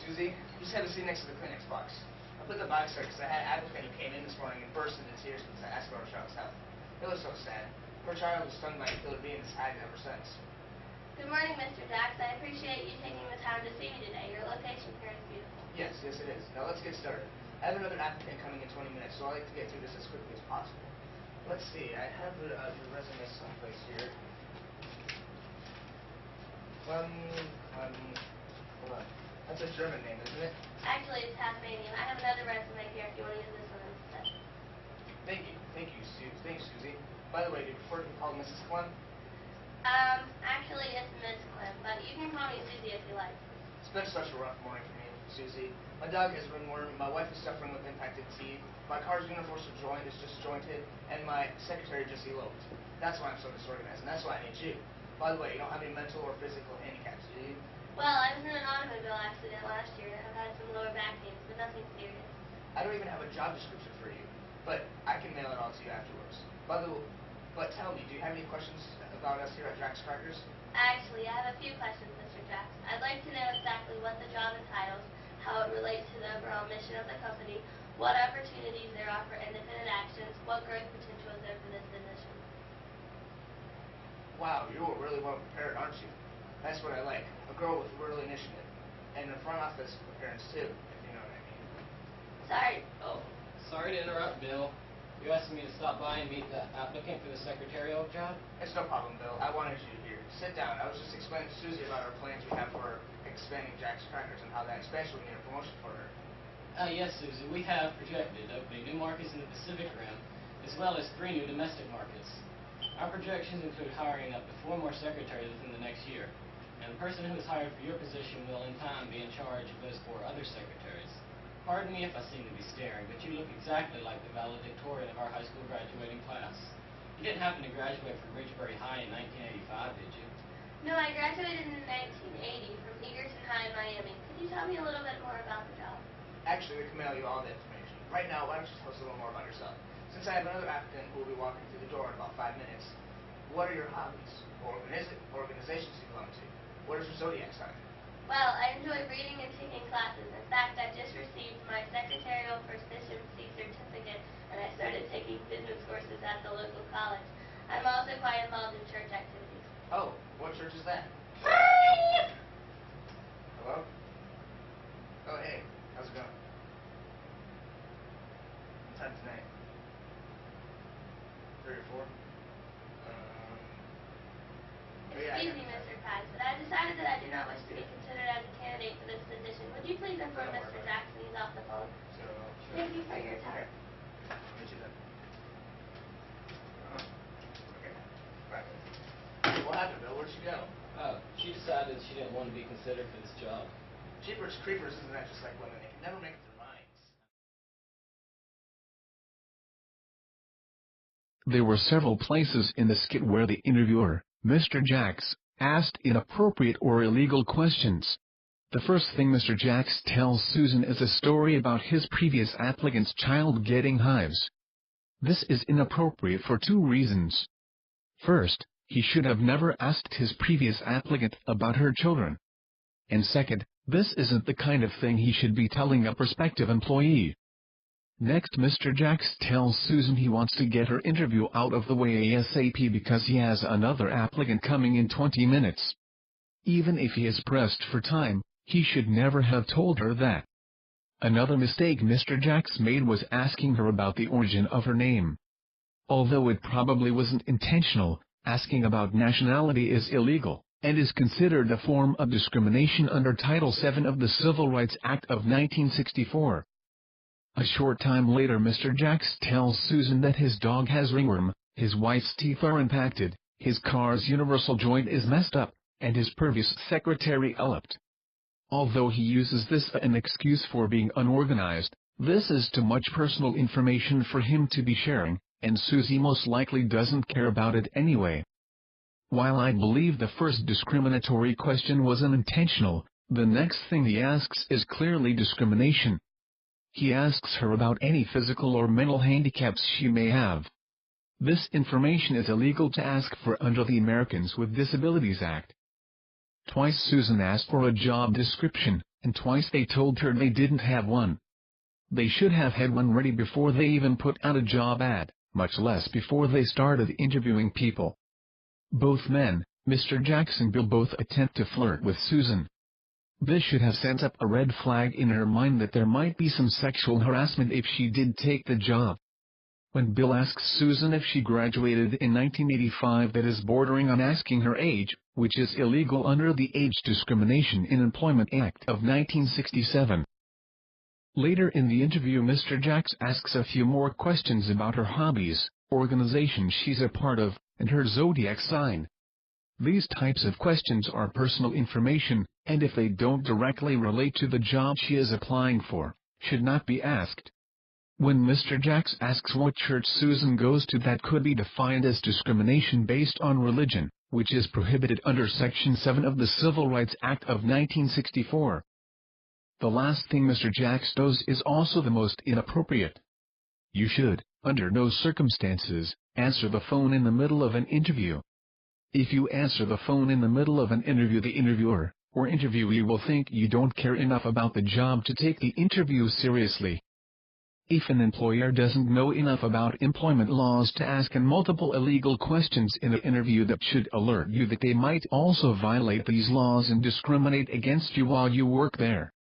Susie. Just had a seat next to the Kleenex box. I put the box there because I had an applicant who came in this morning and burst into tears because I asked about her child's health. It was so sad. Her child was stung by a killer bee and has had it ever since. Good morning, Mr. Jax. I appreciate you taking the time to see me today. Your location here is beautiful. Yes, it is. Now let's get started. I have another applicant coming in 20 minutes, so I like to get through this as quickly as possible. Let's see. I have your resume someplace here. Hold on. That's a German name, isn't it? Actually, it's Tasmanian. I have another resume here if you want to use this one instead. Thank you, Susie. By the way, do you prefer to be called Mrs. Clem? Actually, it's Miss Clem, but you can call me Susie if you like. It's been such a rough morning for me, Susie. My dog has ringworm, my wife is suffering with impacted teeth, my car's universal joint is disjointed, and my secretary just eloped. That's why I'm so disorganized, and that's why I need you. By the way, you don't have any mental or physical handicaps, do you? Well, I was in an automobile accident last year and I've had some lower back pains, but nothing serious. I don't even have a job description for you, but I can mail it all to you afterwards. But tell me, do you have any questions about us here at Jax Crackers? Actually, I have a few questions, Mr. Jax. I'd like to know exactly what the job entitles, how it relates to the overall mission of the company, what opportunities there are for independent actions, what growth potential is there for this position. Wow, you were really well prepared, aren't you? That's what I like. A girl with real initiative. And a front office appearance, too, if you know what I mean. Sorry. Oh, sorry to interrupt, Bill. You asked me to stop by and meet the applicant for the secretarial job? It's no problem, Bill. I wanted you here. Sit down. I was just explaining to Susie about our plans we have for expanding Jax Crackers and how that expansion would need a promotion for her. Yes, Susie. We have projected opening new markets in the Pacific Rim, as well as 3 new domestic markets. Our projections include hiring up to 4 more secretaries within the next year, and the person who is hired for your position will in time be in charge of those 4 other secretaries. Pardon me if I seem to be staring, but you look exactly like the valedictorian of our high school graduating class. You didn't happen to graduate from Ridgebury High in 1985, did you? No, I graduated in 1980 from Egerton High in Miami. Could you tell me a little bit more about the job? Actually, we can mail you all the information. Right now, why don't you tell us a little more about yourself? Since I have another applicant who will be walking through the door in about 5 minutes, what are your hobbies? Or organizations you belong to? What is your zodiac sign? Well, I enjoy reading and taking classes. In fact, I just received my secretarial proficiency certificate, and I started taking business courses at the local college. I'm also quite involved in church activities. Oh, what church is that? Hello? Oh, hey. How's it going? What time tonight? 3 or 4? Excuse me, Mr. Price, but I decided that I do not wish to be considered as a candidate for this position. Would you please inform Mr. Jackson he's off the phone? Sure. Thank you for your time. Meet you then. Okay. Bye. What happened, Bill? Where'd she go? Oh, she decided she didn't want to be considered for this job. Jeepers creepers, isn't that just like women? They can never make up their minds. There were several places in the skit where the interviewer, Mr. Jax, asked inappropriate or illegal questions. The first thing Mr. Jax tells Susan is a story about his previous applicant's child getting hives. This is inappropriate for 2 reasons. First, he should have never asked his previous applicant about her children. And second, this isn't the kind of thing he should be telling a prospective employee. Next, Mr. Jax tells Susan he wants to get her interview out of the way ASAP because he has another applicant coming in 20 minutes. Even if he is pressed for time, he should never have told her that. Another mistake Mr. Jax made was asking her about the origin of her name. Although it probably wasn't intentional, asking about nationality is illegal, and is considered a form of discrimination under Title VII of the Civil Rights Act of 1964. A short time later Mr. Jax tells Susan that his dog has ringworm, his wife's teeth are impacted, his car's universal joint is messed up, and his previous secretary eloped. Although he uses this as an excuse for being unorganized, this is too much personal information for him to be sharing, and Susie most likely doesn't care about it anyway. While I believe the first discriminatory question was unintentional, the next thing he asks is clearly discrimination. He asks her about any physical or mental handicaps she may have. This information is illegal to ask for under the Americans with Disabilities Act. Twice Susan asked for a job description, and twice they told her they didn't have one. They should have had one ready before they even put out a job ad, much less before they started interviewing people. Both men, Mr. Jacks and Bill, both attempt to flirt with Susan. This should have sent up a red flag in her mind that there might be some sexual harassment if she did take the job. When Bill asks Susan if she graduated in 1985, that is bordering on asking her age, which is illegal under the Age Discrimination in Employment Act of 1967. Later in the interview, Mr. Jacks asks a few more questions about her hobbies, organization she's a part of, and her zodiac sign. These types of questions are personal information, and if they don't directly relate to the job she is applying for, should not be asked. When Mr. Jacks asks what church Susan goes to, that could be defined as discrimination based on religion, which is prohibited under Section 7 of the Civil Rights Act of 1964. The last thing Mr. Jacks does is also the most inappropriate. You should, under no circumstances, answer the phone in the middle of an interview. If you answer the phone in the middle of an interview, the interviewer, or interviewee, will think you don't care enough about the job to take the interview seriously. If an employer doesn't know enough about employment laws to ask multiple illegal questions in an interview, that should alert you that they might also violate these laws and discriminate against you while you work there.